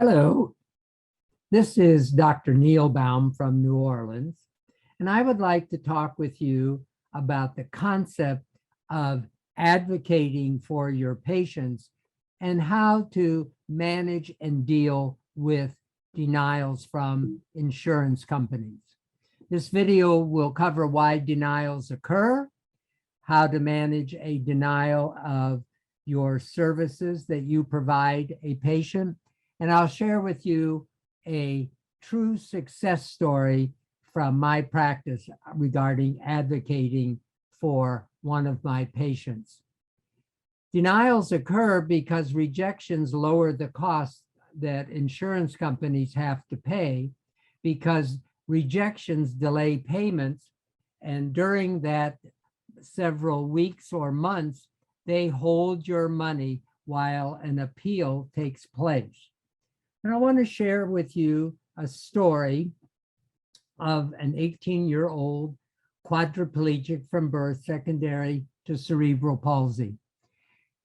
Hello, this is Dr. Neil Baum from New Orleans, and I would like to talk with you about the concept of advocating for your patients and how to manage and deal with denials from insurance companies. This video will cover why denials occur, how to manage a denial of your services that you provide a patient, and I'll share with you a true success story from my practice regarding advocating for one of my patients. Denials occur because rejections lower the cost that insurance companies have to pay, because rejections delay payments, and during that several weeks or months, they hold your money while an appeal takes place. And I want to share with you a story of an 18-year-old quadriplegic from birth, secondary to cerebral palsy.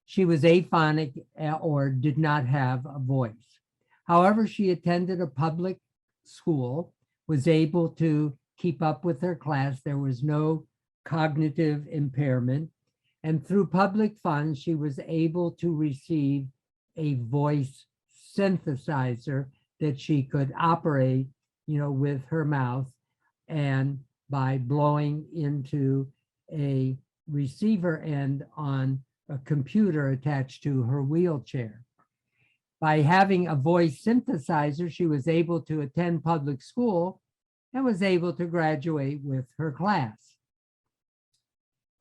She was aphonic or did not have a voice. However, she attended a public school, was able to keep up with her class. There was no cognitive impairment. And through public funds, she was able to receive a voice synthesizer that she could operate, with her mouth and by blowing into a receiver end on a computer attached to her wheelchair. By having a voice synthesizer, she was able to attend public school and was able to graduate with her class.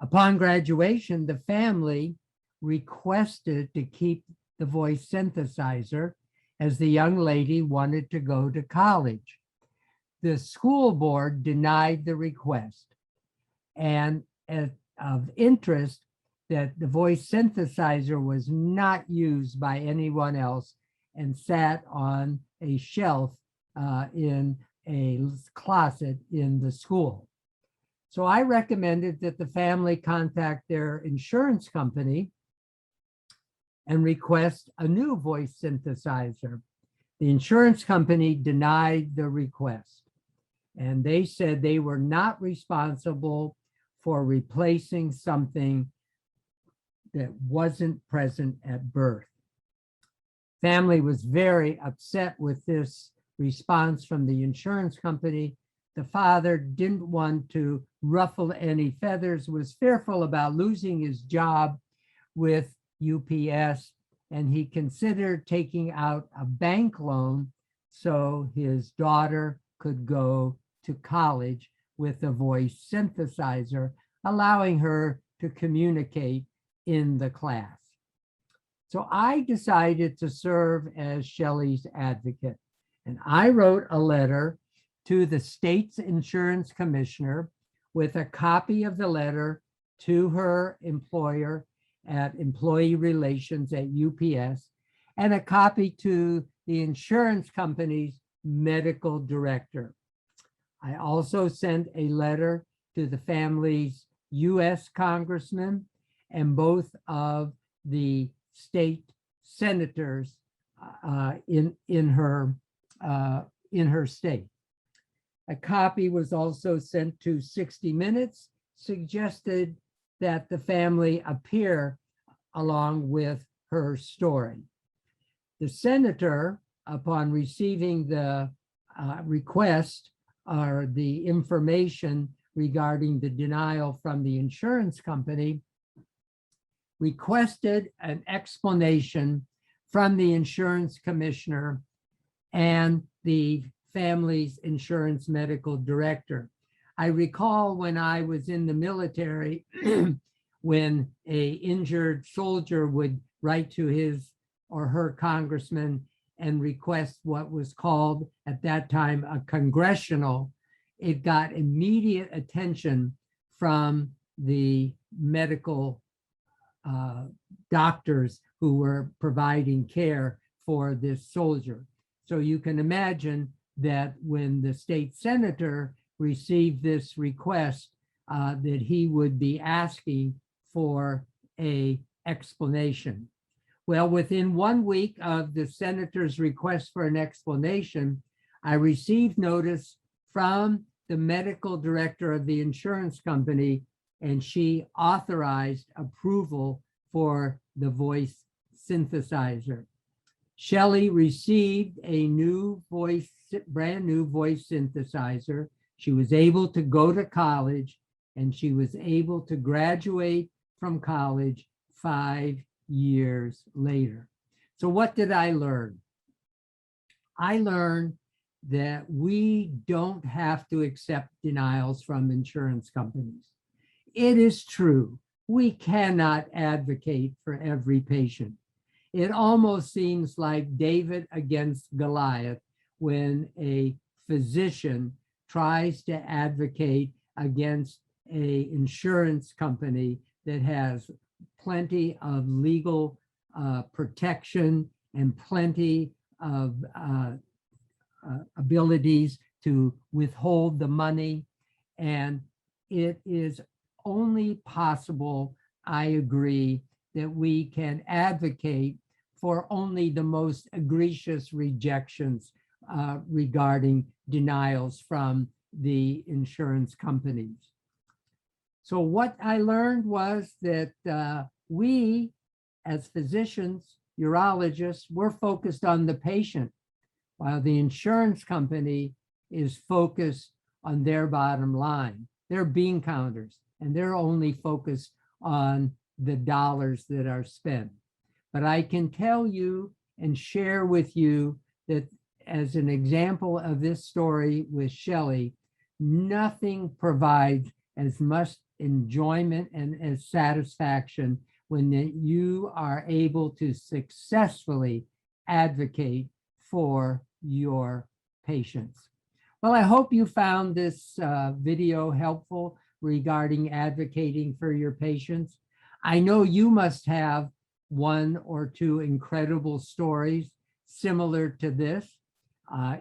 Upon graduation, the family requested to keep the voice synthesizer as the young lady wanted to go to college. The school board denied the request, and of interest that the voice synthesizer was not used by anyone else and sat on a shelf in a closet in the school. So I recommended that the family contact their insurance company and request a new voice synthesizer. The insurance company denied the request, and they said they were not responsible for replacing something that wasn't present at birth. Family was very upset with this response from the insurance company. The father didn't want to ruffle any feathers, was fearful about losing his job with UPS, and he considered taking out a bank loan so his daughter could go to college with a voice synthesizer, allowing her to communicate in the class. So I decided to serve as Shelley's advocate, and I wrote a letter to the state's insurance commissioner with a copy of the letter to her employer at Employee Relations at UPS, and a copy to the insurance company's medical director. I also sent a letter to the family's US congressman and both of the state senators in her state. A copy was also sent to 60 Minutes, suggested that the family appear along with her story. The senator, upon receiving the request or the information regarding the denial from the insurance company, requested an explanation from the insurance commissioner and the family's insurance medical director. I recall when I was in the military, when an injured soldier would write to his or her congressman and request what was called at that time a congressional, it got immediate attention from the medical doctors who were providing care for this soldier. So you can imagine that when the state senator received this request, that he would be asking for an explanation. Well, within 1 week of the senator's request for an explanation, I received notice from the medical director of the insurance company, and she authorized approval for the voice synthesizer. Shelley received a brand new voice synthesizer. She was able to go to college, and she was able to graduate from college 5 years later. So what did I learn? I learned that we don't have to accept denials from insurance companies. It is true, we cannot advocate for every patient. It almost seems like David against Goliath when a physician tries to advocate against an insurance company that has plenty of legal protection and plenty of abilities to withhold the money. And it is only possible, I agree, that we can advocate for only the most egregious rejections regarding denials from the insurance companies. So what I learned was that we, as physicians, urologists, we're focused on the patient, while the insurance company is focused on their bottom line. They're bean counters, and they're only focused on the dollars that are spent. But I can tell you and share with you that as an example of this story with Shelley, nothing provides as much enjoyment and as satisfaction when you are able to successfully advocate for your patients. Well, I hope you found this video helpful regarding advocating for your patients. I know you must have 1 or 2 incredible stories similar to this.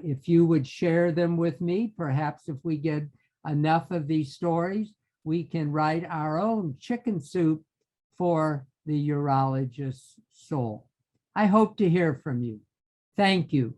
If you would share them with me, perhaps if we get enough of these stories, we can write our own chicken soup for the urologist's soul. I hope to hear from you. Thank you.